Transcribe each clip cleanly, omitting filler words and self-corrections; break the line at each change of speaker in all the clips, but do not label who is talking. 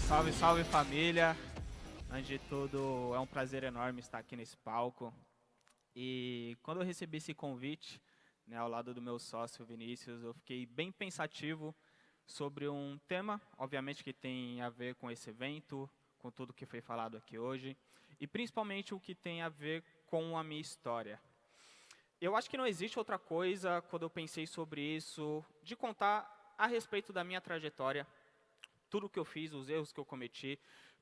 Salve, salve família! Antes de tudo, é um prazer enorme estar aqui nesse palco. E quando eu recebi esse convite, né, ao lado do meu sócio Vinícius, eu fiquei bem pensativo sobre um tema, obviamente que tem a ver com esse evento, com tudo que foi falado aqui hoje, e principalmente o que tem a ver com a minha história. Eu acho que não existe outra coisa, quando eu pensei sobre isso, de contar a respeito da minha trajetória, tudo o que eu fiz, os erros que eu cometi,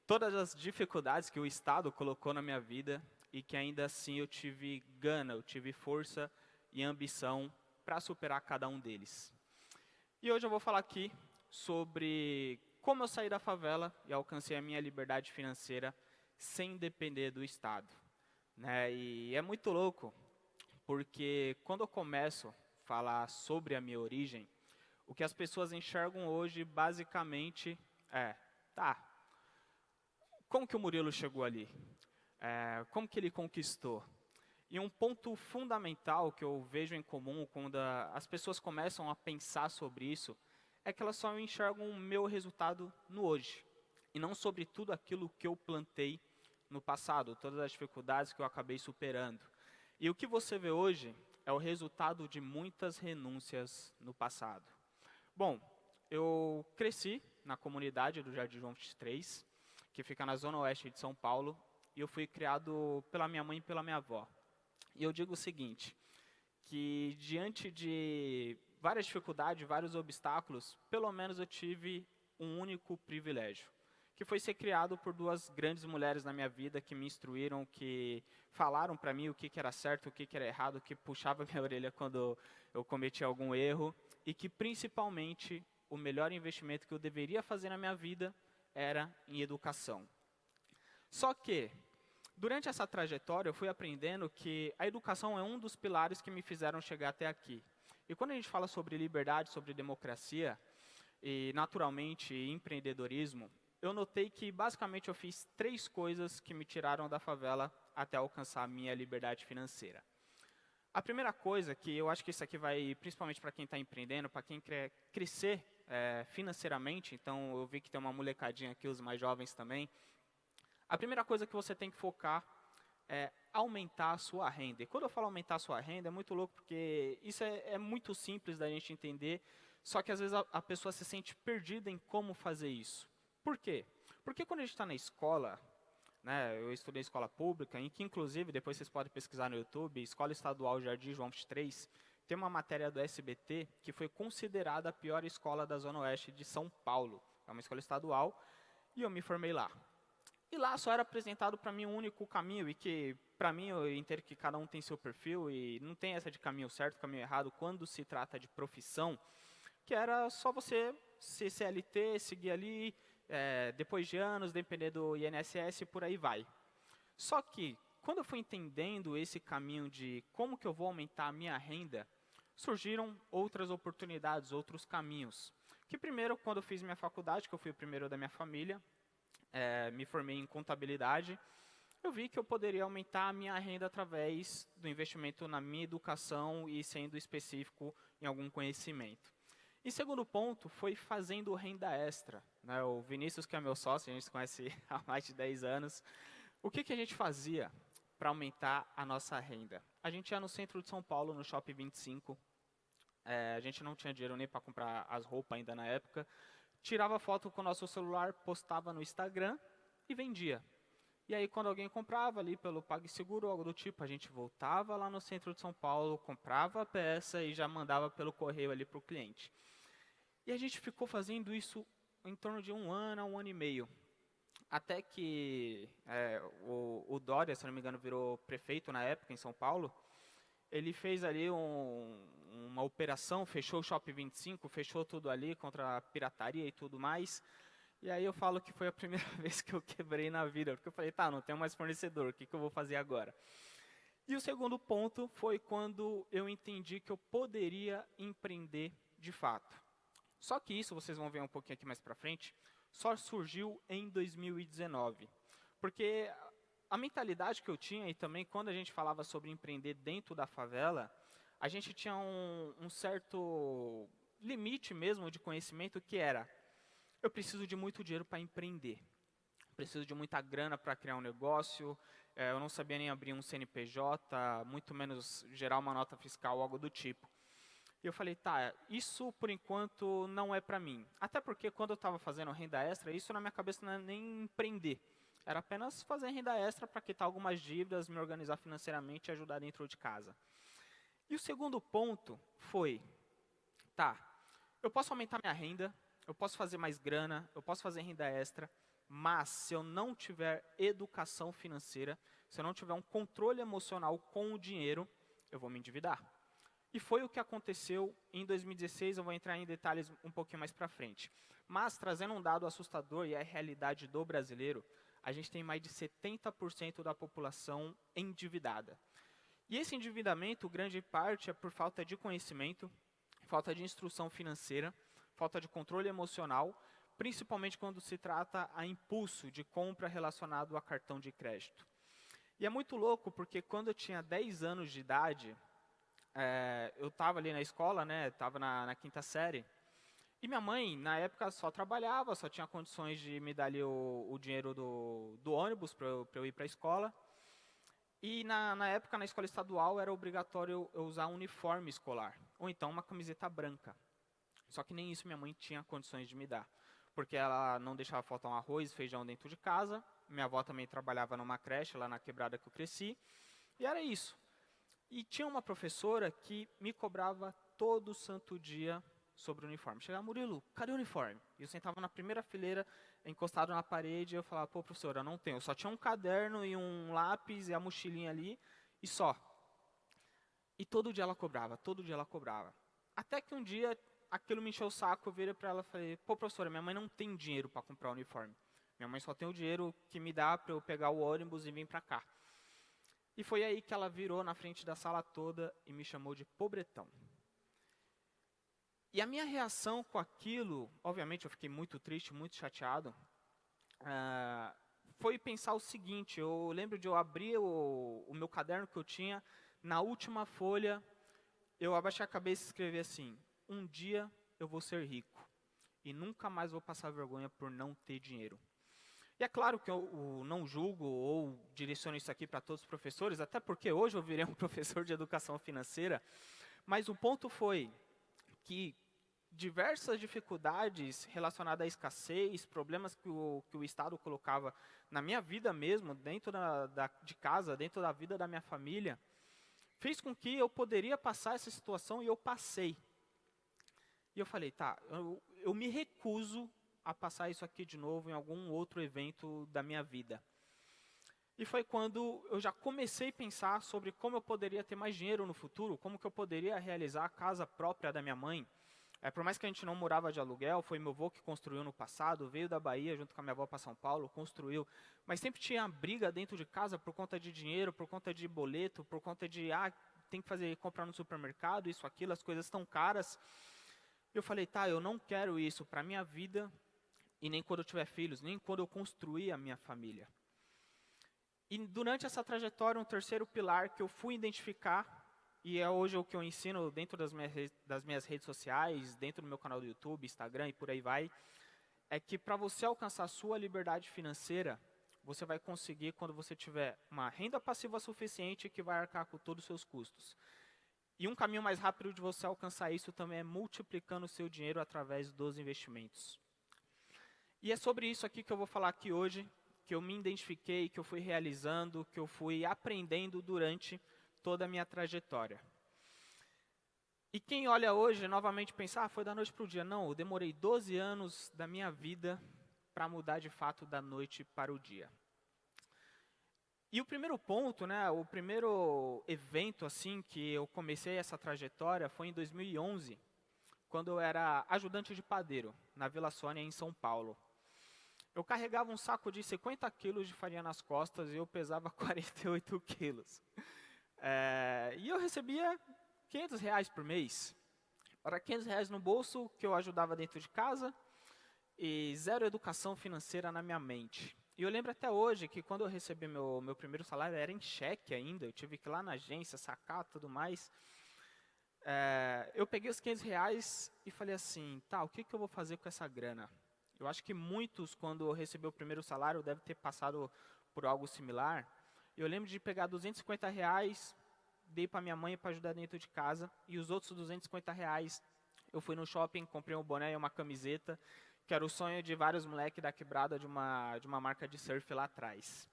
todas as dificuldades que o Estado colocou na minha vida e que ainda assim eu tive gana, eu tive força e ambição para superar cada um deles. E hoje eu vou falar aqui sobre como eu saí da favela e alcancei a minha liberdade financeira sem depender do Estado, né? E é muito louco, porque quando eu começo a falar sobre a minha origem, o que as pessoas enxergam hoje, basicamente, tá, como que o Murilo chegou ali? Como que ele conquistou? E um ponto fundamental que eu vejo em comum quando as pessoas começam a pensar sobre isso, é que elas só enxergam o meu resultado no hoje, e não sobre tudo aquilo que eu plantei no passado, todas as dificuldades que eu acabei superando. E o que você vê hoje é o resultado de muitas renúncias no passado. Bom, eu cresci na comunidade do Jardim João 23, que fica na zona oeste de São Paulo, e eu fui criado pela minha mãe e pela minha avó. E eu digo o seguinte, que diante de várias dificuldades, vários obstáculos, pelo menos eu tive um único privilégio, que foi ser criado por duas grandes mulheres na minha vida que me instruíram, que falaram para mim o que era certo, o que era errado, que puxava minha orelha quando eu cometia algum erro, e que principalmente o melhor investimento que eu deveria fazer na minha vida era em educação. Só que, durante essa trajetória, eu fui aprendendo que a educação é um dos pilares que me fizeram chegar até aqui. E quando a gente fala sobre liberdade, sobre democracia, e naturalmente empreendedorismo, eu notei que basicamente eu fiz 3 coisas que me tiraram da favela até alcançar a minha liberdade financeira. A primeira coisa, que eu acho que isso aqui vai principalmente para quem está empreendendo, para quem quer crescer financeiramente, então eu vi que tem uma molecadinha aqui, os mais jovens também. A primeira coisa que você tem que focar é aumentar a sua renda. E quando eu falo aumentar a sua renda, é muito louco, porque isso é muito simples da gente entender, só que às vezes a pessoa se sente perdida em como fazer isso. Por quê? Porque quando a gente está na escola, né, eu estudei escola pública, em que inclusive, depois vocês podem pesquisar no YouTube, Escola Estadual Jardim João 23, tem uma matéria do SBT que foi considerada a pior escola da Zona Oeste de São Paulo. É uma escola estadual, e eu me formei lá. E lá só era apresentado para mim um único caminho, e que, para mim, eu entendo que cada um tem seu perfil, e não tem essa de caminho certo, caminho errado, quando se trata de profissão, que era só você ser CLT, seguir ali, depois de anos, depender do INSS, por aí vai. Só que, quando eu fui entendendo esse caminho de como que eu vou aumentar a minha renda, surgiram outras oportunidades, outros caminhos. Que primeiro, quando eu fiz minha faculdade, que eu fui o primeiro da minha família, me formei em contabilidade, eu vi que eu poderia aumentar a minha renda através do investimento na minha educação e sendo específico em algum conhecimento. E segundo ponto, foi fazendo renda extra, né? O Vinícius, que é meu sócio, a gente se conhece há mais de 10 anos. O que a gente fazia para aumentar a nossa renda? A gente ia no centro de São Paulo, no Shopping 25. A gente não tinha dinheiro nem para comprar as roupas ainda na época. Tirava foto com o nosso celular, postava no Instagram e vendia. E aí, quando alguém comprava ali pelo PagSeguro ou algo do tipo, a gente voltava lá no centro de São Paulo, comprava a peça e já mandava pelo correio ali para o cliente. E a gente ficou fazendo isso em torno de 1 ano a 1 ano e meio. Até que o Dória, se não me engano, virou prefeito na época em São Paulo. Ele fez ali uma operação, fechou o Shopping 25, fechou tudo ali contra a pirataria e tudo mais. E aí eu falo que foi a primeira vez que eu quebrei na vida, porque eu falei, tá, não tenho mais fornecedor, o que eu vou fazer agora? E o segundo ponto foi quando eu entendi que eu poderia empreender de fato. Só que isso, vocês vão ver um pouquinho aqui mais pra frente, só surgiu em 2019. Porque a mentalidade que eu tinha, e também quando a gente falava sobre empreender dentro da favela, a gente tinha um certo limite mesmo de conhecimento, que era: eu preciso de muito dinheiro para empreender. Preciso de muita grana para criar um negócio, eu não sabia nem abrir um CNPJ, muito menos gerar uma nota fiscal, algo do tipo. E eu falei, tá, isso por enquanto não é para mim. Até porque quando eu estava fazendo renda extra, isso na minha cabeça não era nem empreender. Era apenas fazer renda extra para quitar algumas dívidas, me organizar financeiramente e ajudar dentro de casa. E o segundo ponto foi, tá, eu posso aumentar minha renda, eu posso fazer mais grana, eu posso fazer renda extra, mas se eu não tiver educação financeira, se eu não tiver um controle emocional com o dinheiro, eu vou me endividar. E foi o que aconteceu em 2016, eu vou entrar em detalhes um pouquinho mais para frente. Mas, trazendo um dado assustador, e é a realidade do brasileiro, a gente tem mais de 70% da população endividada. E esse endividamento, grande parte, é por falta de conhecimento, falta de instrução financeira, falta de controle emocional, principalmente quando se trata a impulso de compra relacionado a cartão de crédito. E é muito louco, porque quando eu tinha 10 anos de idade, eu estava ali na escola, né, estava na quinta série, e minha mãe, na época, só trabalhava, só tinha condições de me dar ali o dinheiro do ônibus para eu ir para a escola. E na época, na escola estadual, era obrigatório eu usar um uniforme escolar, ou então uma camiseta branca. Só que nem isso minha mãe tinha condições de me dar, porque ela não deixava faltar um arroz e feijão dentro de casa, minha avó também trabalhava numa creche lá na quebrada que eu cresci, e era isso. E tinha uma professora que me cobrava todo santo dia sobre o uniforme. Chegava, Murilo, cadê o uniforme? E eu sentava na primeira fileira, encostado na parede, e eu falava, pô, professora, eu não tenho. Eu só tinha um caderno e um lápis e a mochilinha ali, e só. E todo dia ela cobrava, todo dia ela cobrava. Até que um dia, aquilo me encheu o saco, eu virei para ela e falei, pô, professora, minha mãe não tem dinheiro para comprar o uniforme. Minha mãe só tem o dinheiro que me dá para eu pegar o ônibus e vir para cá. E foi aí que ela virou na frente da sala toda e me chamou de pobretão. E a minha reação com aquilo, obviamente eu fiquei muito triste, muito chateado, foi pensar o seguinte, eu lembro de eu abrir o meu caderno que eu tinha, na última folha, eu abaixei a cabeça e escrevi assim, um dia eu vou ser rico, e nunca mais vou passar vergonha por não ter dinheiro. E é claro que eu não julgo ou direciono isso aqui para todos os professores, até porque hoje eu virei um professor de educação financeira, mas o ponto foi que diversas dificuldades relacionadas à escassez, problemas que o Estado colocava na minha vida mesmo, dentro de casa, dentro da vida da minha família, fez com que eu poderia passar essa situação e eu passei. E eu falei, tá, eu me recuso a passar isso aqui de novo em algum outro evento da minha vida. E foi quando eu já comecei a pensar sobre como eu poderia ter mais dinheiro no futuro, como que eu poderia realizar a casa própria da minha mãe. Por mais que a gente não morava de aluguel, foi meu avô que construiu no passado, veio da Bahia junto com a minha avó para São Paulo, construiu. Mas sempre tinha briga dentro de casa por conta de dinheiro, por conta de boleto, por conta de, tem que comprar no supermercado, isso, aquilo, as coisas estão caras. Eu falei, tá, eu não quero isso para a minha vida, e nem quando eu tiver filhos, nem quando eu construir a minha família. E durante essa trajetória, um terceiro pilar que eu fui identificar, e é hoje o que eu ensino dentro das minhas redes sociais, dentro do meu canal do YouTube, Instagram e por aí vai, é que para você alcançar a sua liberdade financeira, você vai conseguir quando você tiver uma renda passiva suficiente que vai arcar com todos os seus custos. E um caminho mais rápido de você alcançar isso também é multiplicando o seu dinheiro através dos investimentos. E é sobre isso aqui que eu vou falar aqui hoje, que eu me identifiquei, que eu fui realizando, que eu fui aprendendo durante toda a minha trajetória. E quem olha hoje, novamente pensa, foi da noite para o dia. Não, eu demorei 12 anos da minha vida para mudar de fato da noite para o dia. E o primeiro ponto, né, o primeiro evento assim que eu comecei essa trajetória foi em 2011, quando eu era ajudante de padeiro, na Vila Sônia, em São Paulo. Eu carregava um saco de 50 quilos de farinha nas costas e eu pesava 48 quilos. E eu recebia R$500 por mês. Era R$500 no bolso que eu ajudava dentro de casa e zero educação financeira na minha mente. E eu lembro até hoje que quando eu recebi meu primeiro salário, era em cheque ainda, eu tive que ir lá na agência, sacar tudo mais. Eu peguei os R$500 e falei assim, tá, o que eu vou fazer com essa grana? Eu acho que muitos, quando recebeu o primeiro salário, devem ter passado por algo similar. Eu lembro de pegar R$ 250, dei para minha mãe para ajudar dentro de casa, e os outros R$ 250, eu fui no shopping, comprei um boné e uma camiseta, que era o sonho de vários moleques da quebrada de uma marca de surf lá atrás.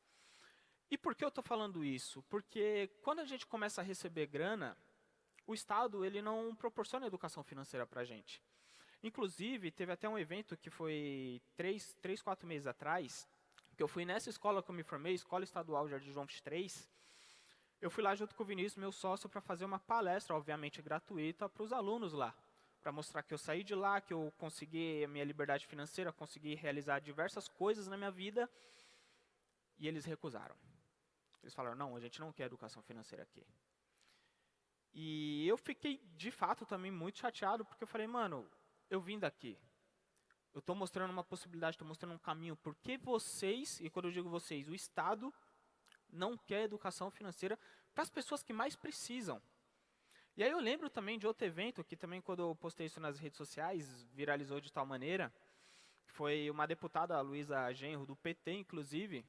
E por que eu estou falando isso? Porque quando a gente começa a receber grana, o Estado ele não proporciona educação financeira para a gente. Inclusive, teve até um evento que foi 4 meses atrás, que eu fui nessa escola que eu me formei, Escola Estadual Jardim João 23. Eu fui lá junto com o Vinícius, meu sócio, para fazer uma palestra, obviamente gratuita, para os alunos lá. Para mostrar que eu saí de lá, que eu consegui a minha liberdade financeira, consegui realizar diversas coisas na minha vida. E eles recusaram. Eles falaram, não, a gente não quer educação financeira aqui. E eu fiquei, de fato, também muito chateado, porque eu falei, mano, eu vim daqui. Eu estou mostrando uma possibilidade, estou mostrando um caminho. Por que vocês, e quando eu digo vocês, o Estado não quer educação financeira para as pessoas que mais precisam? E aí eu lembro também de outro evento, que também quando eu postei isso nas redes sociais, viralizou de tal maneira, foi uma deputada, a Luísa Genro, do PT, inclusive,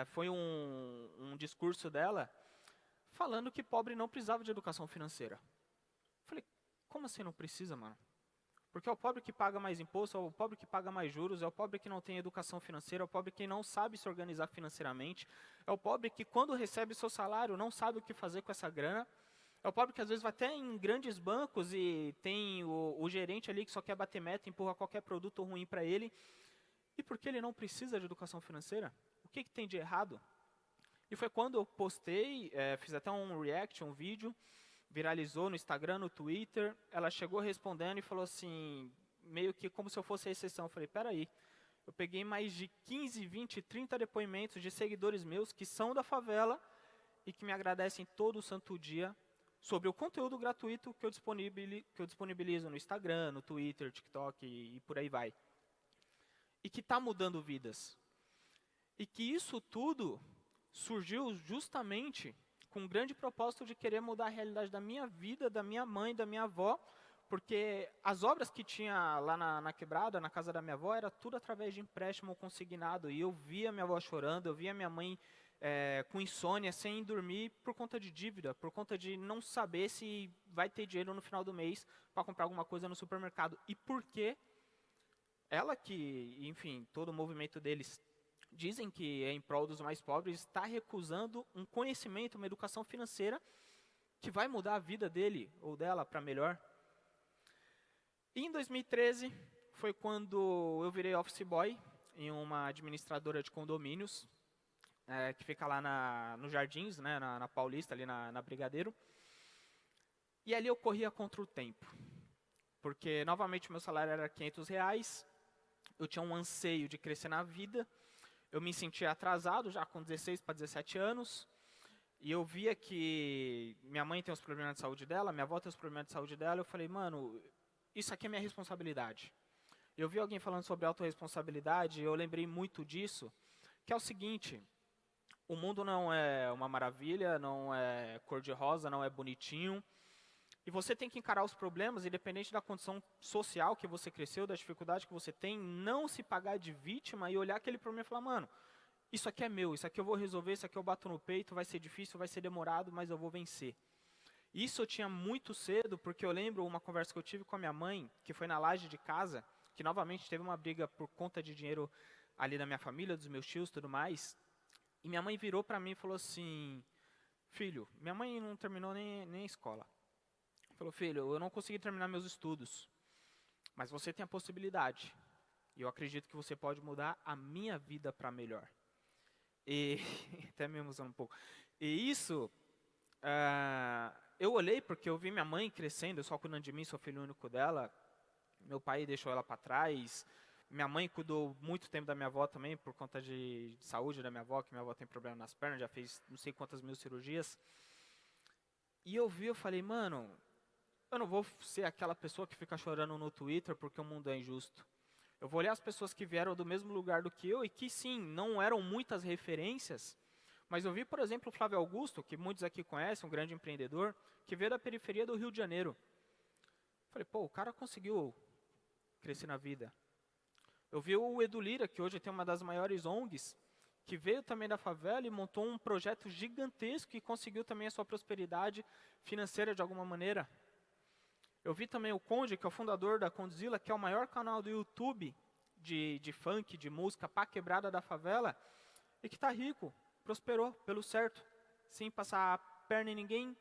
foi um discurso dela falando que pobre não precisava de educação financeira. Eu falei, como assim não precisa, mano? Porque é o pobre que paga mais imposto, é o pobre que paga mais juros, é o pobre que não tem educação financeira, é o pobre que não sabe se organizar financeiramente, é o pobre que quando recebe seu salário não sabe o que fazer com essa grana, é o pobre que às vezes vai até em grandes bancos e tem o gerente ali que só quer bater meta, empurra qualquer produto ruim para ele. E por que ele não precisa de educação financeira? O que tem de errado? E foi quando eu postei, fiz até um react, um vídeo, viralizou no Instagram, no Twitter. Ela chegou respondendo e falou assim, meio que como se eu fosse a exceção. Eu falei, peraí, eu peguei mais de 15, 20, 30 depoimentos de seguidores meus que são da favela e que me agradecem todo santo dia sobre o conteúdo gratuito que eu disponibilizo no Instagram, no Twitter, TikTok e por aí vai. E que está mudando vidas. E que isso tudo surgiu justamente com um grande propósito de querer mudar a realidade da minha vida, da minha mãe, da minha avó, porque as obras que tinha lá na quebrada, na casa da minha avó, era tudo através de empréstimo consignado. E eu via minha avó chorando, eu via minha mãe com insônia, sem dormir, por conta de dívida, por conta de não saber se vai ter dinheiro no final do mês para comprar alguma coisa no supermercado. E por quê? Ela que, enfim, todo o movimento deles dizem que é em prol dos mais pobres, está recusando um conhecimento, uma educação financeira que vai mudar a vida dele ou dela para melhor. E em 2013 foi quando eu virei office boy em uma administradora de condomínios, que fica lá nos Jardins, né, na Paulista, ali na Brigadeiro. E ali eu corria contra o tempo, porque novamente o meu salário era R$ 500, eu tinha um anseio de crescer na vida, eu me sentia atrasado já com 16 para 17 anos, e eu via que minha mãe tem os problemas de saúde dela, minha avó tem os problemas de saúde dela, eu falei, mano, isso aqui é minha responsabilidade. Eu vi alguém falando sobre autorresponsabilidade, eu lembrei muito disso, que é o seguinte, o mundo não é uma maravilha, não é cor-de-rosa, não é bonitinho, e você tem que encarar os problemas, independente da condição social que você cresceu, da dificuldade que você tem, não se pagar de vítima e olhar aquele problema e falar, mano, isso aqui é meu, isso aqui eu vou resolver, isso aqui eu bato no peito, vai ser difícil, vai ser demorado, mas eu vou vencer. Isso eu tinha muito cedo, porque eu lembro uma conversa que eu tive com a minha mãe, que foi na laje de casa, que novamente teve uma briga por conta de dinheiro ali da minha família, dos meus tios e tudo mais, e minha mãe virou para mim e falou assim, filho, minha mãe não terminou nem a escola. Falou, filho, eu não consegui terminar meus estudos, mas você tem a possibilidade. E eu acredito que você pode mudar a minha vida para melhor. E até me emociona um pouco. E isso, eu olhei porque eu vi minha mãe crescendo, eu só cuidando de mim, sou filho único dela. Meu pai deixou ela para trás. Minha mãe cuidou muito tempo da minha avó também, por conta de saúde da minha avó, que minha avó tem problema nas pernas, já fez não sei quantas mil cirurgias. E eu vi, eu falei, mano, eu não vou ser aquela pessoa que fica chorando no Twitter porque o mundo é injusto. Eu vou olhar as pessoas que vieram do mesmo lugar do que eu e que, sim, não eram muitas referências, mas eu vi, por exemplo, o Flávio Augusto, que muitos aqui conhecem, um grande empreendedor, que veio da periferia do Rio de Janeiro. Falei, pô, o cara conseguiu crescer na vida. Eu vi o Edu Lira, que hoje tem uma das maiores ONGs, que veio também da favela e montou um projeto gigantesco e conseguiu também a sua prosperidade financeira de alguma maneira. Eu vi também o Conde, que é o fundador da Condzilla, que é o maior canal do YouTube de funk, de música, pá quebrada da favela, e que está rico, prosperou pelo certo, sem passar a perna em ninguém,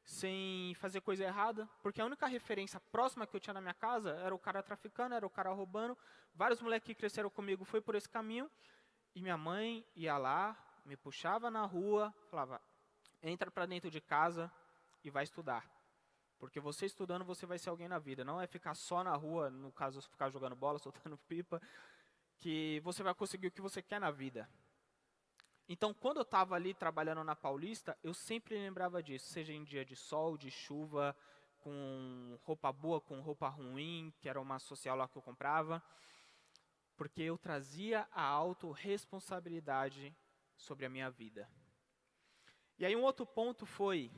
sem fazer coisa errada, porque a única referência próxima que eu tinha na minha casa era o cara traficando, era o cara roubando. Vários moleques que cresceram comigo foi por esse caminho, e minha mãe ia lá, me puxava na rua, falava, entra para dentro de casa e vai estudar. Porque você estudando, você vai ser alguém na vida. Não é ficar só na rua, no caso, ficar jogando bola, soltando pipa, que você vai conseguir o que você quer na vida. Então, quando eu estava ali trabalhando na Paulista, eu sempre lembrava disso, seja em dia de sol, de chuva, com roupa boa, com roupa ruim, que era uma social lá que eu comprava, porque eu trazia a autorresponsabilidade sobre a minha vida. E aí um outro ponto foi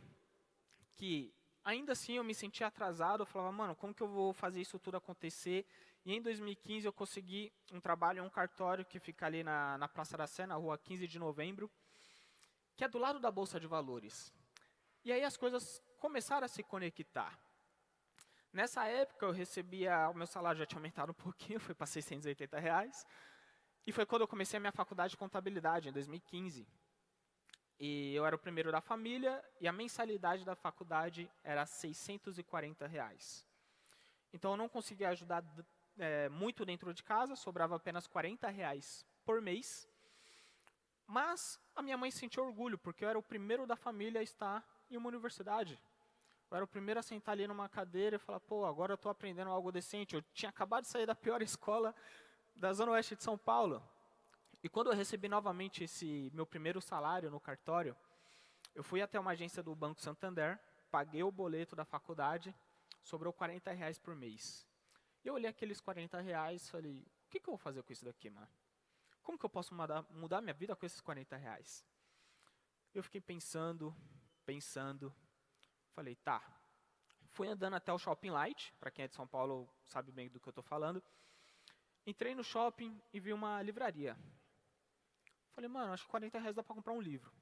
que, ainda assim, eu me sentia atrasado, eu falava, mano, como que eu vou fazer isso tudo acontecer? E em 2015 eu consegui um trabalho em um cartório que fica ali na Praça da Sé, na rua 15 de novembro, que é do lado da Bolsa de Valores. E aí as coisas começaram a se conectar. Nessa época eu recebia, o meu salário já tinha aumentado um pouquinho, foi para R$680. E foi quando eu comecei a minha faculdade de contabilidade, em 2015. E eu era o primeiro da família, e a mensalidade da faculdade era R$640. Então eu não conseguia ajudar muito dentro de casa, sobrava apenas R$40 por mês. Mas a minha mãe sentiu orgulho, porque eu era o primeiro da família a estar em uma universidade. Eu era o primeiro a sentar ali numa cadeira e falar, pô, agora eu estou aprendendo algo decente. Eu tinha acabado de sair da pior escola da Zona Oeste de São Paulo. E quando eu recebi novamente esse meu primeiro salário no cartório, eu fui até uma agência do Banco Santander, paguei o boleto da faculdade, sobrou R$40 por mês. E eu olhei aqueles R$40 e falei, o que eu vou fazer com isso daqui, mano? Como que eu posso mudar minha vida com esses R$40? Eu fiquei pensando, falei, tá. Fui andando até o Shopping Light, para quem é de São Paulo sabe bem do que eu estou falando. Entrei no shopping e vi uma livraria. Falei, mano, acho que R$40 dá para comprar um livro.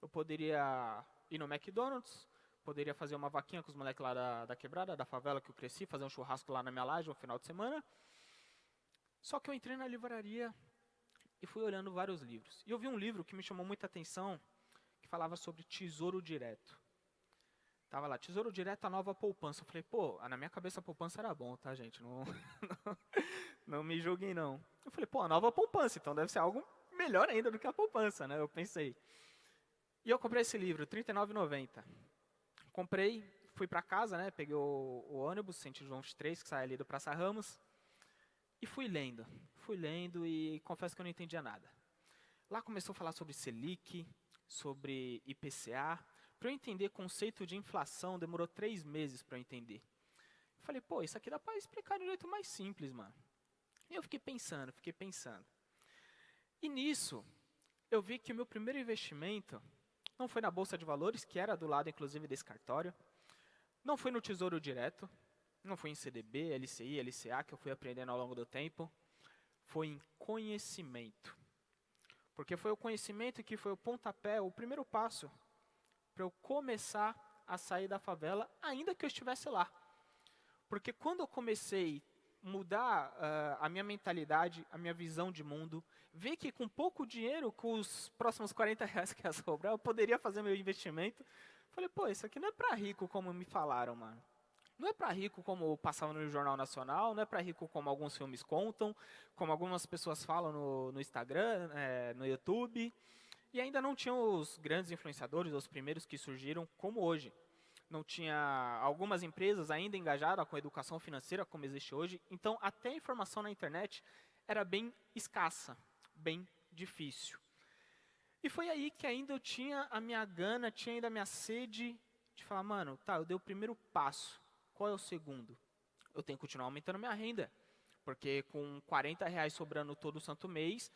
Eu poderia ir no McDonald's, poderia fazer uma vaquinha com os moleques lá da quebrada, da favela que eu cresci, fazer um churrasco lá na minha laje no final de semana. Só que eu entrei na livraria e fui olhando vários livros. E eu vi um livro que me chamou muita atenção, que falava sobre Tesouro Direto. Tava lá, Tesouro Direto, a nova poupança. Eu falei, pô, na minha cabeça a poupança era bom, tá, gente? Não me julguem, não. Eu falei, pô, a nova poupança, então deve ser algo melhor ainda do que a poupança, né? Eu pensei. E eu comprei esse livro, R$39,90. Comprei, fui para casa, né? Peguei o ônibus, Sentido João 23, que sai ali do Praça Ramos. E fui lendo e confesso que eu não entendia nada. Lá começou a falar sobre Selic, sobre IPCA. Para eu entender conceito de inflação, demorou 3 meses para eu entender. Eu falei, pô, isso aqui dá para explicar de um jeito mais simples, mano. E eu fiquei pensando. E nisso, eu vi que o meu primeiro investimento não foi na Bolsa de Valores, que era do lado, inclusive, desse cartório. Não foi no Tesouro Direto. Não foi em CDB, LCI, LCA, que eu fui aprendendo ao longo do tempo. Foi em conhecimento. Porque foi o conhecimento que foi o pontapé, o primeiro passo para eu começar a sair da favela, ainda que eu estivesse lá. Porque quando eu comecei a mudar a minha mentalidade, a minha visão de mundo, ver que com pouco dinheiro, com os próximos R$40 que ia sobrar, eu poderia fazer meu investimento, falei, pô, isso aqui não é para rico como me falaram, mano. Não é para rico como passava no Jornal Nacional, não é para rico como alguns filmes contam, como algumas pessoas falam no Instagram, no YouTube. E ainda não tinham os grandes influenciadores, os primeiros que surgiram, como hoje. Não tinha algumas empresas ainda engajadas com a educação financeira, como existe hoje. Então, até a informação na internet era bem escassa, bem difícil. E foi aí que ainda eu tinha a minha gana, tinha ainda a minha sede de falar, mano, tá, eu dei o primeiro passo. Qual é o segundo? Eu tenho que continuar aumentando minha renda. Porque com R$40 sobrando todo santo mês,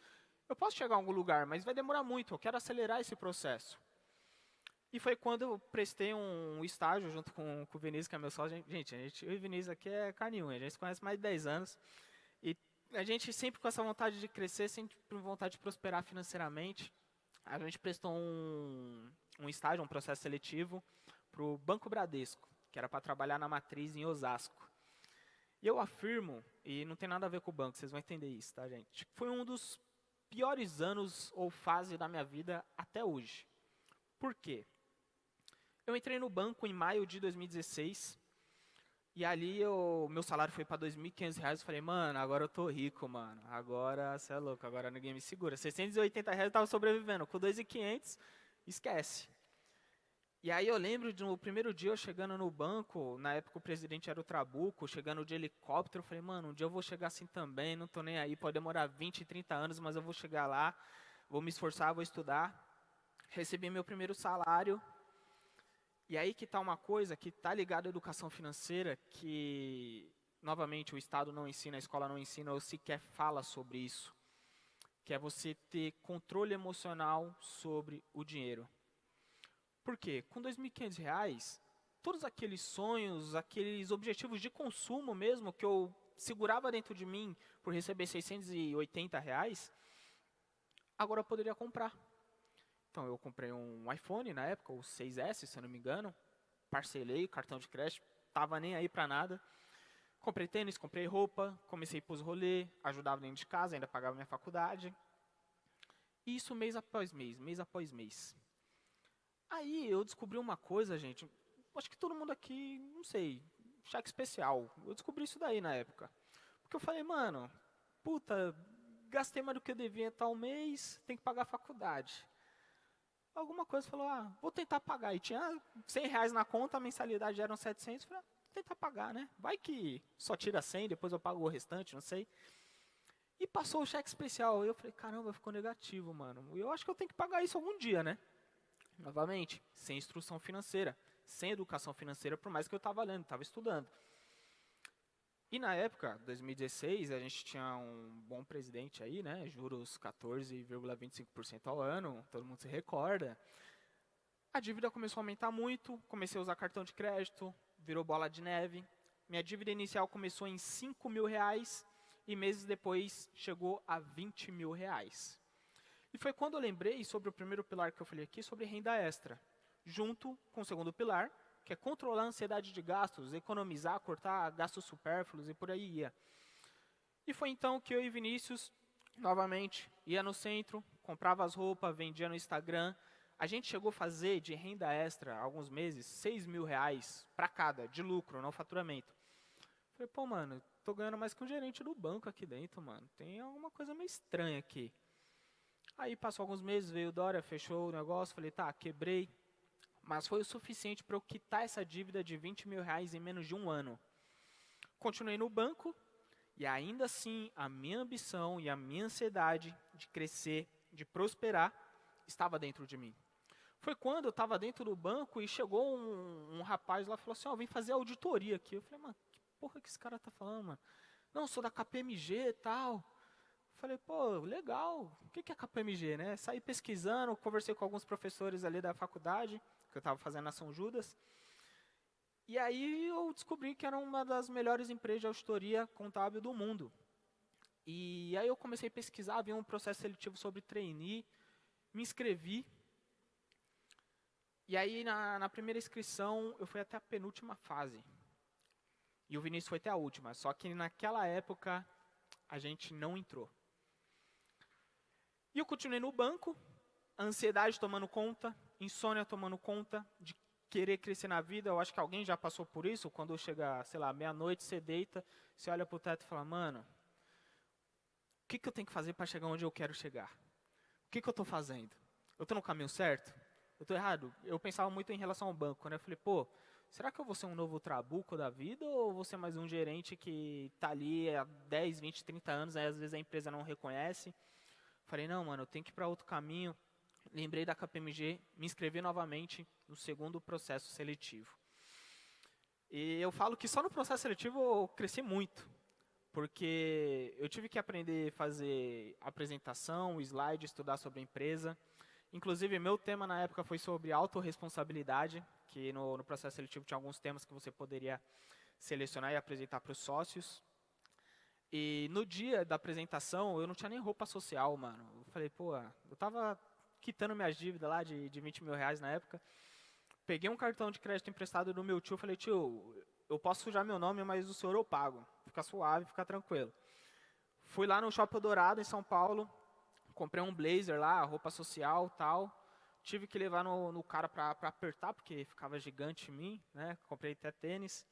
eu posso chegar a algum lugar, mas vai demorar muito. Eu quero acelerar esse processo. E foi quando eu prestei um estágio junto com o Vinícius, que é meu sócio. Gente, eu e o Vinícius aqui é carne e unha. A gente se conhece mais de 10 anos. E a gente sempre com essa vontade de crescer, sempre com vontade de prosperar financeiramente, a gente prestou um estágio, um processo seletivo para o Banco Bradesco, que era para trabalhar na matriz em Osasco. E eu afirmo, e não tem nada a ver com o banco, vocês vão entender isso, tá, gente? Foi um dos piores anos ou fase da minha vida até hoje. Por quê? Eu entrei no banco em maio de 2016, e ali meu salário foi para R$ 2.500. Eu falei, mano, agora eu tô rico, mano. Agora, você é louco, agora ninguém me segura. R$ 680 eu tava sobrevivendo. Com 2.500, esquece. E aí eu lembro no primeiro dia eu chegando no banco, na época o presidente era o Trabuco, chegando de helicóptero, eu falei, mano, um dia eu vou chegar assim também, não tô nem aí, pode demorar 20, 30 anos, mas eu vou chegar lá, vou me esforçar, vou estudar. Recebi meu primeiro salário. E aí que está uma coisa que está ligada à educação financeira, que, novamente, o Estado não ensina, a escola não ensina, ou sequer fala sobre isso, que é você ter controle emocional sobre o dinheiro. Por quê? Com R$ 2.500, todos aqueles sonhos, aqueles objetivos de consumo mesmo, que eu segurava dentro de mim por receber R$ 680, agora eu poderia comprar. Então, eu comprei um iPhone na época, o 6S, se eu não me engano. Parcelei, cartão de crédito, tava nem aí para nada. Comprei tênis, comprei roupa, comecei a ir para os rolês, ajudava dentro de casa, ainda pagava minha faculdade. E isso mês após mês, mês após mês. Aí eu descobri uma coisa, gente. Acho que todo mundo aqui, não sei, cheque especial. Eu descobri isso daí na época. Porque eu falei, mano, puta, gastei mais do que eu devia tal mês, tem que pagar a faculdade. Alguma coisa falou, vou tentar pagar. E tinha R$ 100 na conta, a mensalidade eram 700. Falei, vou tentar pagar, né? Vai que só tira 100, depois eu pago o restante, não sei. E passou o cheque especial. Eu falei, caramba, ficou negativo, mano. Eu acho que eu tenho que pagar isso algum dia, né? Novamente, sem instrução financeira, sem educação financeira, por mais que eu estava lendo, estava estudando. E na época, 2016, a gente tinha um bom presidente aí, né? Juros 14,25% ao ano, todo mundo se recorda. A dívida começou a aumentar muito, comecei a usar cartão de crédito, virou bola de neve. Minha dívida inicial começou em R$ 5.000 e meses depois chegou a R$ 20.000. E foi quando eu lembrei sobre o primeiro pilar que eu falei aqui, sobre renda extra, junto com o segundo pilar, que é controlar a ansiedade de gastos, economizar, cortar gastos supérfluos e por aí ia. E foi então que eu e Vinícius, novamente, ia no centro, comprava as roupas, vendia no Instagram. A gente chegou a fazer de renda extra, alguns meses, R$ 6.000 para cada, de lucro, não faturamento. Falei, pô, mano, tô ganhando mais que um gerente do banco aqui dentro, mano. Tem alguma coisa meio estranha aqui. Aí passou alguns meses, veio o Dória, fechou o negócio, falei, tá, quebrei. Mas foi o suficiente para eu quitar essa dívida de R$ 20.000 em menos de um ano. Continuei no banco e ainda assim a minha ambição e a minha ansiedade de crescer, de prosperar, estava dentro de mim. Foi quando eu estava dentro do banco e chegou um rapaz lá e falou assim, vem fazer auditoria aqui. Eu falei, mano, que porra que esse cara tá falando, mano? Não, sou da KPMG e tal. Falei, pô, legal, o que é KPMG, né? Saí pesquisando, conversei com alguns professores ali da faculdade, que eu estava fazendo na São Judas. E aí eu descobri que era uma das melhores empresas de auditoria contábil do mundo. E aí eu comecei a pesquisar, vi um processo seletivo sobre trainee, me inscrevi. E aí na primeira inscrição eu fui até a penúltima fase. E o Vinícius foi até a última, só que naquela época a gente não entrou. E eu continuei no banco, a ansiedade tomando conta, insônia tomando conta de querer crescer na vida. Eu acho que alguém já passou por isso, quando chega, sei lá, meia-noite, você deita, você olha para o teto e fala, mano, o que eu tenho que fazer para chegar onde eu quero chegar? O que eu estou fazendo? Eu estou no caminho certo? Eu estou errado? Eu pensava muito em relação ao banco, né? Eu falei, pô, será que eu vou ser um novo Trabuco da vida ou vou ser mais um gerente que está ali há 10, 20, 30 anos, aí às vezes a empresa não reconhece? Falei, não, mano, eu tenho que ir para outro caminho. Lembrei da KPMG, me inscrevi novamente no segundo processo seletivo. E eu falo que só no processo seletivo eu cresci muito, porque eu tive que aprender a fazer apresentação, slide, estudar sobre a empresa. Inclusive, meu tema na época foi sobre autorresponsabilidade, que no processo seletivo tinha alguns temas que você poderia selecionar e apresentar para os sócios. E no dia da apresentação, eu não tinha nem roupa social, mano. Eu falei, pô, eu tava quitando minhas dívidas lá de 20 mil reais na época. Peguei um cartão de crédito emprestado do meu tio, falei, tio, eu posso sujar meu nome, mas o senhor eu pago. Fica suave, fica tranquilo. Fui lá no Shopping Dourado, em São Paulo, comprei um blazer lá, roupa social tal. Tive que levar no cara pra apertar, porque ficava gigante em mim, né? Comprei até tênis.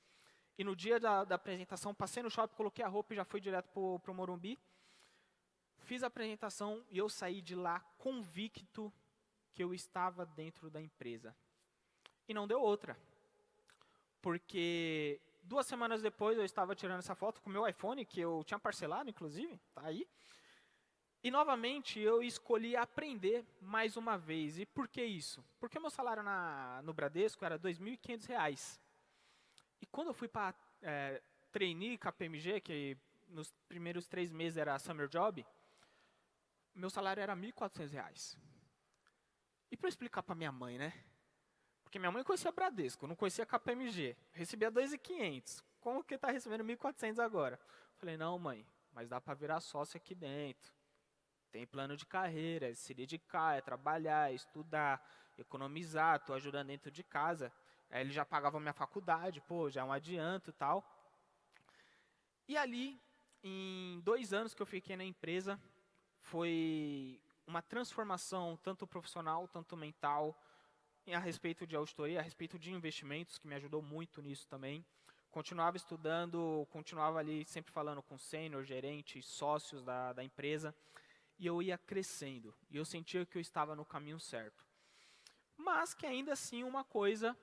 E no dia da apresentação, passei no shopping, coloquei a roupa e já fui direto pro Morumbi. Fiz a apresentação e eu saí de lá convicto que eu estava dentro da empresa. E não deu outra. Porque 2 semanas depois eu estava tirando essa foto com o meu iPhone, que eu tinha parcelado, inclusive, tá aí. E novamente eu escolhi aprender mais uma vez. E por que isso? Porque o meu salário no Bradesco era R$ 2.500. E quando eu fui para trainee com a PMG, que nos primeiros 3 meses era summer job, meu salário era R$ 1.400. E para explicar para minha mãe, né? Porque minha mãe conhecia Bradesco, não conhecia a KPMG. Recebia 2.500. Como que está recebendo 1.400 agora? Falei, não, mãe, mas dá para virar sócio aqui dentro. Tem plano de carreira, é se dedicar, é trabalhar, é estudar, economizar, estou ajudando dentro de casa. Aí ele já pagava minha faculdade, pô, já é um adianto e tal. E ali, em 2 anos que eu fiquei na empresa, foi uma transformação tanto profissional, tanto mental, a respeito de auditoria, a respeito de investimentos, que me ajudou muito nisso também. Continuava estudando, continuava ali sempre falando com sênior, gerente, sócios da empresa, e eu ia crescendo, e eu sentia que eu estava no caminho certo. Mas que ainda assim uma coisa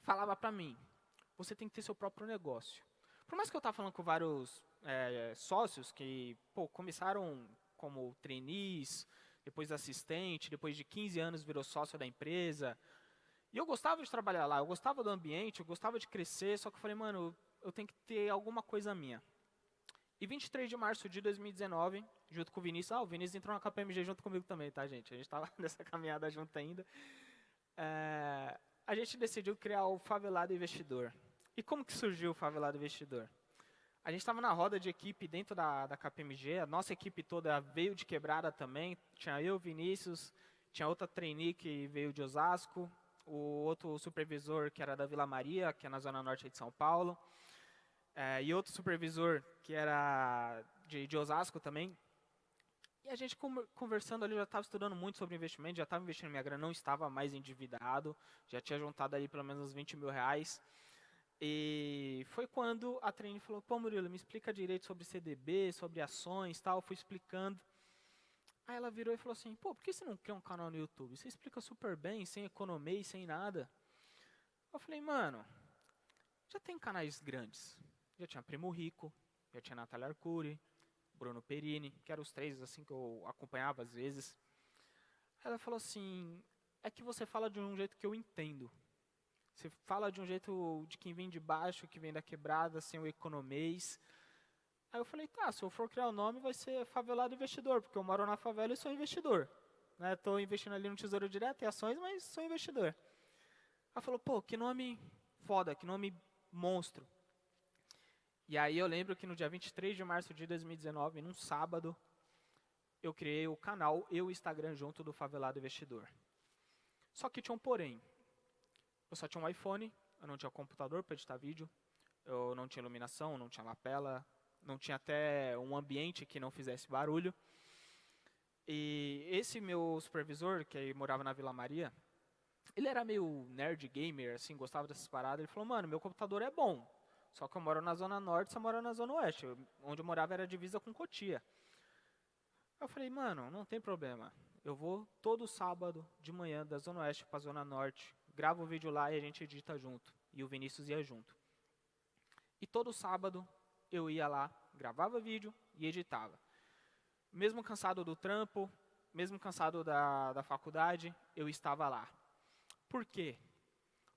falava para mim, você tem que ter seu próprio negócio. Por mais que eu estava falando com vários sócios que começaram como trainees, depois assistente, depois de 15 anos virou sócio da empresa. E eu gostava de trabalhar lá, eu gostava do ambiente, eu gostava de crescer, só que eu falei, mano, eu tenho que ter alguma coisa minha. E 23 de março de 2019, junto com o Vinícius, o Vinícius entrou na KPMG junto comigo também, tá, gente? A gente estava nessa caminhada junto ainda. A gente decidiu criar o Favelado Investidor. E como que surgiu o Favelado Investidor? A gente estava na roda de equipe dentro da KPMG, a nossa equipe toda veio de Quebrada também, tinha eu, Vinícius, tinha outra trainee que veio de Osasco, o outro supervisor que era da Vila Maria, que é na zona norte de São Paulo, e outro supervisor que era de Osasco também. E a gente conversando ali, eu já estava estudando muito sobre investimento, já estava investindo minha grana, não estava mais endividado, já tinha juntado ali pelo menos uns 20 mil reais. E foi quando a trainee falou, pô Murilo, me explica direito sobre CDB, sobre ações e tal, eu fui explicando. Aí ela virou e falou assim, pô, por que você não quer um canal no YouTube? Você explica super bem, sem economia e sem nada. Eu falei, mano, já tem canais grandes. Já tinha Primo Rico, já tinha Natália Arcuri, Bruno Perini, que eram os 3 assim que eu acompanhava às vezes. Aí ela falou assim, é que você fala de um jeito que eu entendo. Você fala de um jeito de quem vem de baixo, que vem da quebrada, sem o economês. Aí eu falei, tá, se eu for criar o nome vai ser Favelado Investidor, porque eu moro na favela e sou investidor. Estou investindo ali no Tesouro Direto em ações, mas sou investidor. Ela falou, pô, que nome foda, que nome monstro. E aí eu lembro que no dia 23 de março de 2019, num sábado, eu criei o canal e o Instagram junto do Favelado Investidor. Só que tinha um porém. Eu só tinha um iPhone, eu não tinha computador para editar vídeo, eu não tinha iluminação, não tinha lapela, não tinha até um ambiente que não fizesse barulho. E esse meu supervisor, que morava na Vila Maria, ele era meio nerd gamer, assim, gostava dessas paradas. Ele falou, mano, meu computador é bom, só que eu moro na Zona Norte, você mora na Zona Oeste. Onde eu morava era divisa com Cotia. Eu falei, mano, não tem problema. Eu vou todo sábado de manhã da Zona Oeste para a Zona Norte, gravo o vídeo lá e a gente edita junto. E o Vinícius ia junto. E todo sábado eu ia lá, gravava vídeo e editava. Mesmo cansado do trampo, mesmo cansado da faculdade, eu estava lá. Por quê?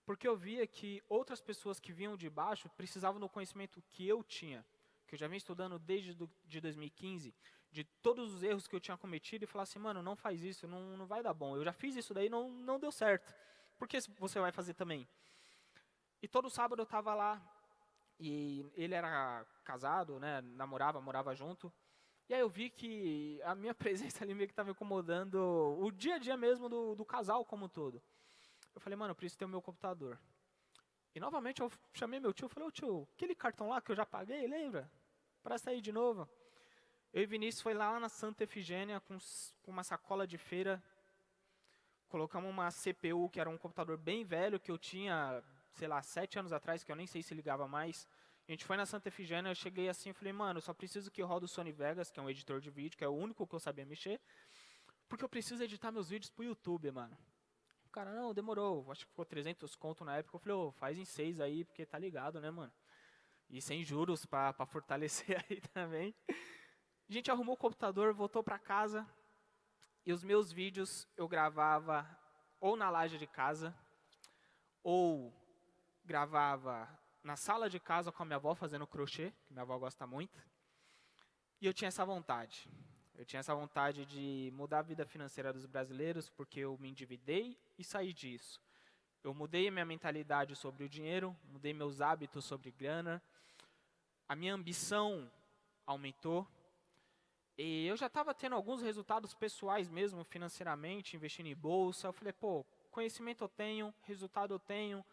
Porque eu via que outras pessoas que vinham de baixo precisavam do conhecimento que eu tinha, que eu já vinha estudando desde de 2015, de todos os erros que eu tinha cometido e falar assim, mano, não faz isso, não vai dar bom. Eu já fiz isso daí, não deu certo. Por que você vai fazer também? E todo sábado eu estava lá E ele era casado, né, morava junto. E aí eu vi que a minha presença ali meio que estava incomodando o dia a dia mesmo do casal como um todo. Eu falei, mano, eu preciso ter o meu computador. E novamente eu chamei meu tio, falei, ô tio, aquele cartão lá que eu já paguei, lembra? Para sair de novo. Eu e Vinícius foi lá na Santa Efigênia com uma sacola de feira. Colocamos uma CPU, que era um computador bem velho, que eu tinha, sei lá, 7 anos atrás, que eu nem sei se ligava mais. A gente foi na Santa Efigênia, eu cheguei assim e falei, mano, eu só preciso que roda o Sony Vegas, que é um editor de vídeo, que é o único que eu sabia mexer, porque eu preciso editar meus vídeos pro YouTube, mano. O cara, não, demorou, acho que ficou 300 conto na época. Eu falei, ô, faz em 6 aí, porque tá ligado, né, mano? E sem juros pra fortalecer aí também. A gente arrumou o computador, voltou pra casa, e os meus vídeos eu gravava ou na laje de casa, ou gravava na sala de casa com a minha avó fazendo crochê, que minha avó gosta muito. E eu tinha essa vontade. Eu tinha essa vontade de mudar a vida financeira dos brasileiros, porque eu me endividei e saí disso. Eu mudei a minha mentalidade sobre o dinheiro, mudei meus hábitos sobre grana. A minha ambição aumentou. E eu já estava tendo alguns resultados pessoais mesmo, financeiramente, investindo em bolsa. Eu falei, pô, conhecimento eu tenho, resultado eu tenho,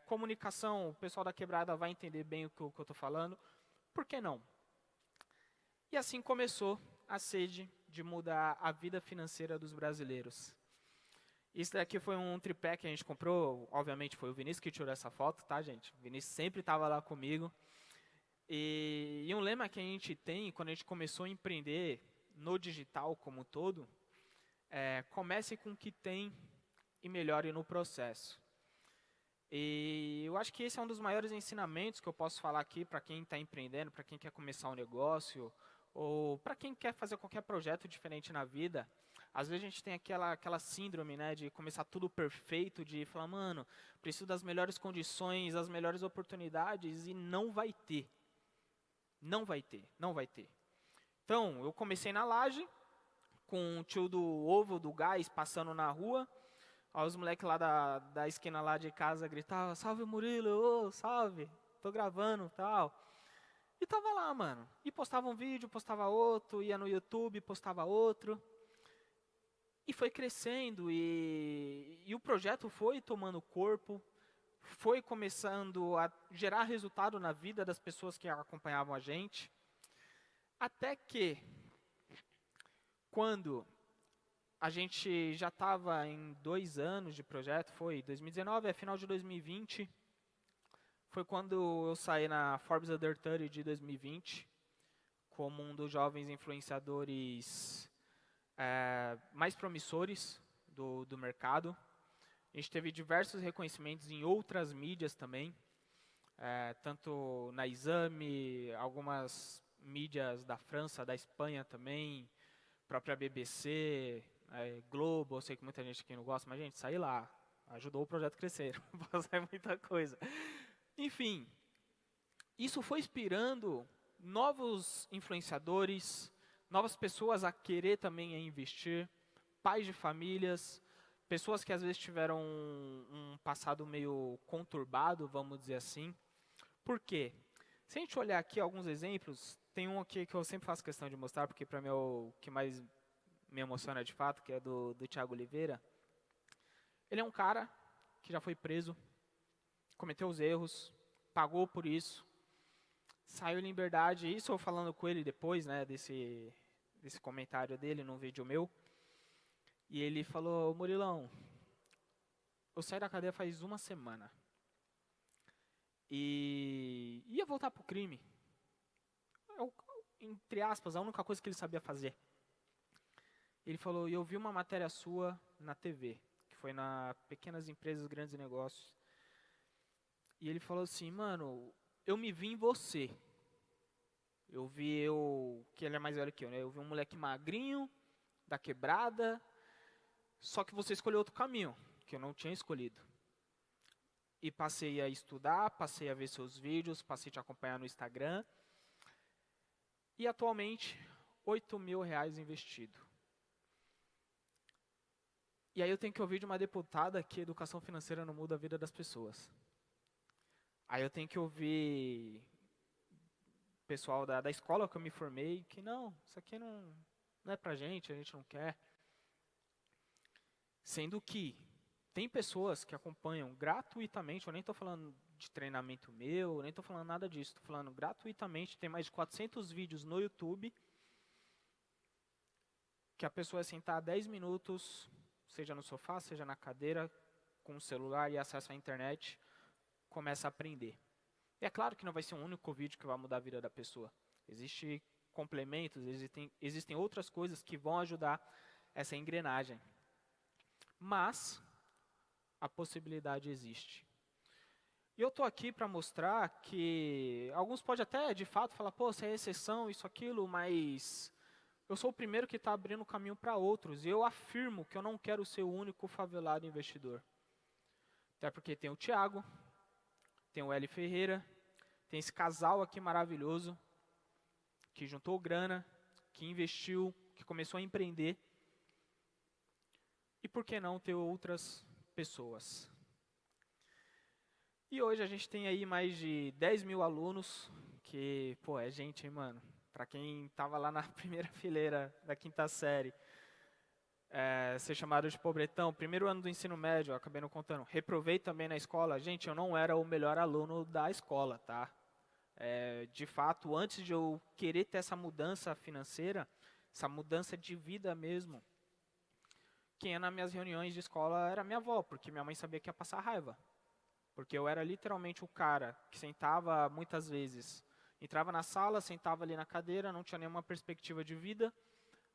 comunicação, o pessoal da quebrada vai entender bem o que eu estou falando. Por que não? E assim começou a sede de mudar a vida financeira dos brasileiros. Isso daqui foi um tripé que a gente comprou, obviamente foi o Vinícius que tirou essa foto, tá, gente? O Vinícius sempre estava lá comigo. E um lema que a gente tem, quando a gente começou a empreender no digital como um todo, comece com o que tem e melhore no processo. E eu acho que esse é um dos maiores ensinamentos que eu posso falar aqui para quem está empreendendo, para quem quer começar um negócio, ou para quem quer fazer qualquer projeto diferente na vida. Às vezes a gente tem aquela síndrome, né, de começar tudo perfeito, de falar, mano, preciso das melhores condições, das melhores oportunidades, e não vai ter. Não vai ter, não vai ter. Então, eu comecei na laje, com o tio do ovo, do gás, passando na rua. Aí os moleques lá da esquina lá de casa gritavam, salve Murilo, ô, salve, tô gravando, tal. E tava lá, mano. E postava um vídeo, postava outro, ia no YouTube, postava outro. E foi crescendo, e o projeto foi tomando corpo, foi começando a gerar resultado na vida das pessoas que acompanhavam a gente. Até que, quando a gente já estava em 2 anos de projeto, foi 2019, final de 2020, foi quando eu saí na Forbes Under 30 de 2020, como um dos jovens influenciadores mais promissores do mercado. A gente teve diversos reconhecimentos em outras mídias também, tanto na Exame, algumas mídias da França, da Espanha também, própria BBC, Globo, eu sei que muita gente aqui não gosta, mas, gente, saí lá, ajudou o projeto a crescer, não posso fazer muita coisa. Enfim, isso foi inspirando novos influenciadores, novas pessoas a querer também investir, pais de famílias, pessoas que às vezes tiveram um passado meio conturbado, vamos dizer assim. Por quê? Se a gente olhar aqui alguns exemplos, tem um aqui que eu sempre faço questão de mostrar, porque para mim é o que mais me emociona de fato, que é do Thiago Oliveira. Ele é um cara que já foi preso, cometeu os erros, pagou por isso, saiu em liberdade. Isso eu falando com ele depois, né, desse comentário dele num vídeo meu. E ele falou, Murilão, eu saí da cadeia faz 1 semana. E ia voltar pro crime. Entre aspas, a única coisa que ele sabia fazer. Ele falou, eu vi uma matéria sua na TV, que foi na Pequenas Empresas, Grandes Negócios. E ele falou assim, mano, eu me vi em você. Que ele é mais velho que eu, né? Eu vi um moleque magrinho, da quebrada, só que você escolheu outro caminho, que eu não tinha escolhido. E passei a estudar, passei a ver seus vídeos, passei a te acompanhar no Instagram. E atualmente, R$ 8.000 investido. E aí eu tenho que ouvir de uma deputada que educação financeira não muda a vida das pessoas. Aí eu tenho que ouvir pessoal da escola que eu me formei, que não, isso aqui não é pra gente, a gente não quer. Sendo que tem pessoas que acompanham gratuitamente, eu nem estou falando de treinamento meu, nem estou falando nada disso, estou falando gratuitamente, tem mais de 400 vídeos no YouTube, que a pessoa é sentar 10 minutos, seja no sofá, seja na cadeira, com o celular e acesso à internet, começa a aprender. E é claro que não vai ser um único vídeo que vai mudar a vida da pessoa. Existem complementos, existem outras coisas que vão ajudar essa engrenagem. Mas a possibilidade existe. E eu estou aqui para mostrar que alguns podem até, de fato, falar, pô, você é exceção, isso, aquilo, mas eu sou o primeiro que está abrindo o caminho para outros. E eu afirmo que eu não quero ser o único favelado investidor. Até porque tem o Thiago, tem o Eli Ferreira, tem esse casal aqui maravilhoso, que juntou grana, que investiu, que começou a empreender. E por que não ter outras pessoas? E hoje a gente tem aí mais de 10 mil alunos, que, pô, é gente, hein, mano? Para quem estava lá na primeira fileira da quinta série, ser chamado de pobretão, primeiro ano do ensino médio, eu acabei não contando, reprovei também na escola. Gente, eu não era o melhor aluno da escola, tá? De fato, antes de eu querer ter essa mudança financeira, essa mudança de vida mesmo, quem ia nas minhas reuniões de escola era minha avó, porque minha mãe sabia que ia passar raiva. Porque eu era literalmente o cara que sentava muitas vezes, entrava na sala, sentava ali na cadeira, não tinha nenhuma perspectiva de vida,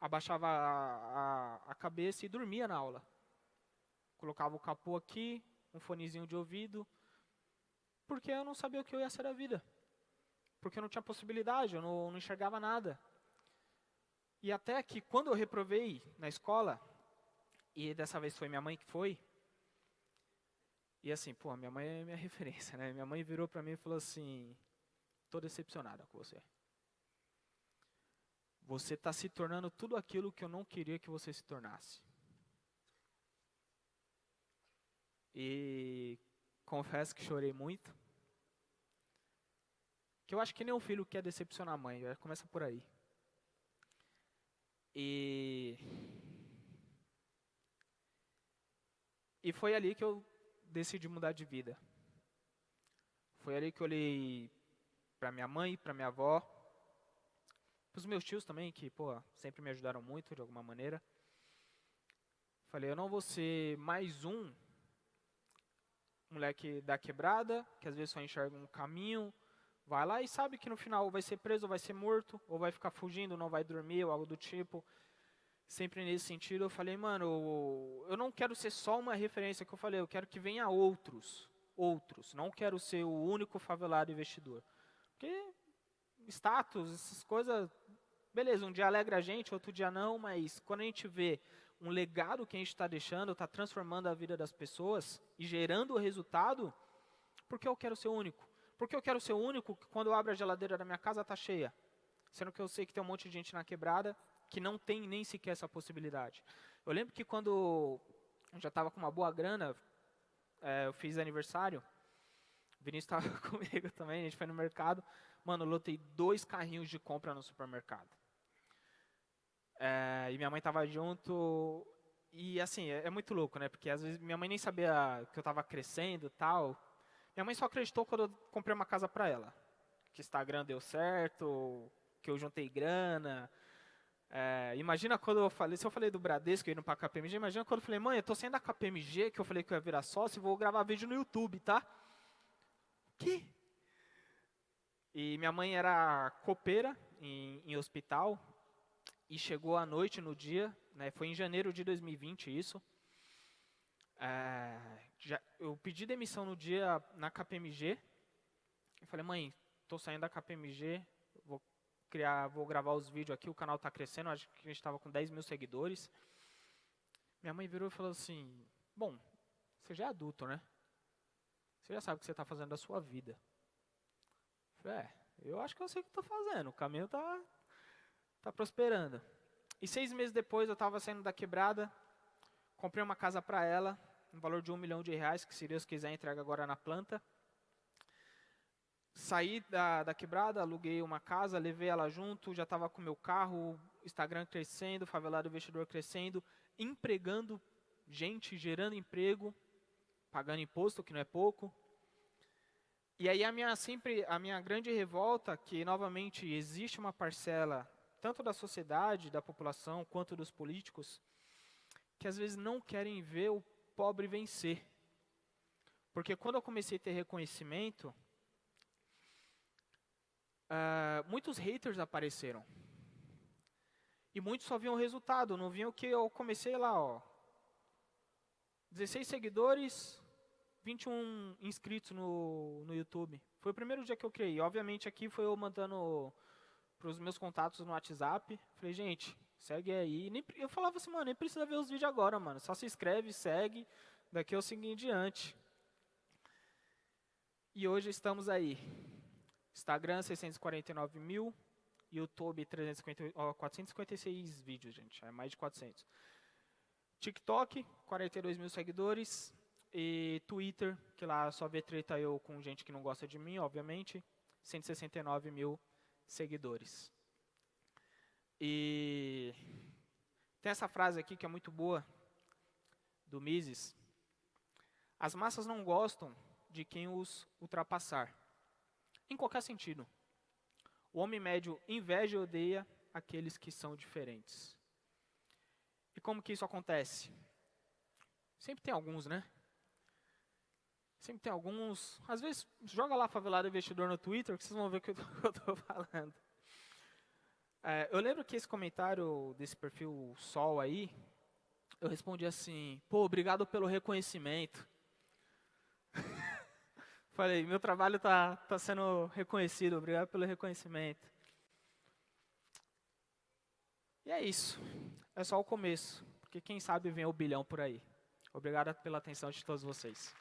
abaixava a cabeça e dormia na aula. Colocava o capô aqui, um fonezinho de ouvido, porque eu não sabia o que eu ia ser da vida. Porque eu não tinha possibilidade, eu não enxergava nada. E até que quando eu reprovei na escola, e dessa vez foi minha mãe que foi, e assim, pô, minha mãe é minha referência, né? Minha mãe virou pra mim e falou assim, tô decepcionada com você. Você está se tornando tudo aquilo que eu não queria que você se tornasse. E confesso que chorei muito. Que eu acho que nenhum filho quer decepcionar a mãe, já começa por aí. E foi ali que eu decidi mudar de vida. Foi ali que eu olhei para minha mãe, para minha avó, para os meus tios também, que, pô, sempre me ajudaram muito de alguma maneira. Falei, eu não vou ser mais um moleque da quebrada, que às vezes só enxerga um caminho, vai lá e sabe que no final vai ser preso, ou vai ser morto, ou vai ficar fugindo, não vai dormir, ou algo do tipo. Sempre nesse sentido, eu falei, mano, eu não quero ser só uma referência que eu falei, eu quero que venha outros, não quero ser o único favelado investidor. Porque status, essas coisas, beleza, um dia alegra a gente, outro dia não, mas quando a gente vê um legado que a gente está deixando, está transformando a vida das pessoas e gerando o resultado, por que eu quero ser o único? Porque eu quero ser o único que quando eu abro a geladeira da minha casa está cheia. Sendo que eu sei que tem um monte de gente na quebrada que não tem nem sequer essa possibilidade. Eu lembro que quando eu já estava com uma boa grana, eu fiz aniversário, o Vinícius estava comigo também, a gente foi no mercado, mano, eu lotei 2 carrinhos de compra no supermercado. E minha mãe estava junto, e assim, é muito louco, né, porque às vezes minha mãe nem sabia que eu estava crescendo e tal. Minha mãe só acreditou quando eu comprei uma casa para ela, que o Instagram deu certo, que eu juntei grana. Imagina quando eu falei, se eu falei do Bradesco indo para a KPMG, imagina quando eu falei, mãe, eu tô saindo da KPMG, que eu falei que eu ia virar sócio, e vou gravar vídeo no YouTube, tá? Que? E minha mãe era copeira em hospital, e chegou à noite no dia, né, foi em janeiro de 2020 isso. Eu pedi demissão no dia na KPMG, eu falei, mãe, tô saindo da KPMG, vou gravar os vídeos aqui, o canal está crescendo, acho que a gente estava com 10 mil seguidores. Minha mãe virou e falou assim, bom, você já é adulto, né? Você já sabe o que você está fazendo da sua vida. Eu falei, eu acho que eu sei o que estou fazendo, o caminho tá prosperando. E 6 meses depois eu estava saindo da quebrada, comprei uma casa para ela, no valor de R$1 milhão, que se Deus quiser entrega agora na planta. Saí da quebrada, aluguei uma casa, levei ela junto, já estava com o meu carro, Instagram crescendo, Favelado Investidor crescendo, empregando gente, gerando emprego, pagando imposto, que não é pouco. E aí a minha grande revolta, que novamente existe uma parcela, tanto da sociedade, da população, quanto dos políticos, que às vezes não querem ver o pobre vencer. Porque quando eu comecei a ter reconhecimento, muitos haters apareceram. E muitos só viam o resultado, não viam que eu comecei lá, ó. 16 seguidores, 21 inscritos no YouTube. Foi o primeiro dia que eu criei. Obviamente aqui foi eu mandando para os meus contatos no WhatsApp. Falei, gente, segue aí. Eu falava assim, mano, nem precisa ver os vídeos agora, mano. Só se inscreve, segue. Daqui eu sigo em diante. E hoje estamos aí. Instagram, 649 mil. YouTube, 456 vídeos, gente. É mais de 400. TikTok, 42 mil seguidores. E Twitter, que lá só vê treta eu com gente que não gosta de mim, obviamente. 169 mil seguidores. E tem essa frase aqui que é muito boa, do Mises. As massas não gostam de quem os ultrapassar. Em qualquer sentido. O homem médio inveja e odeia aqueles que são diferentes. E como que isso acontece? Sempre tem alguns, né? Sempre tem alguns. Às vezes, joga lá Favelado Investidor no Twitter, que vocês vão ver o que eu estou falando. Eu lembro que esse comentário desse perfil Sol aí, eu respondi assim, pô, obrigado pelo reconhecimento. Falei, meu trabalho tá sendo reconhecido, obrigado pelo reconhecimento. E é isso. É só o começo, porque quem sabe vem o bilhão por aí. Obrigado pela atenção de todos vocês.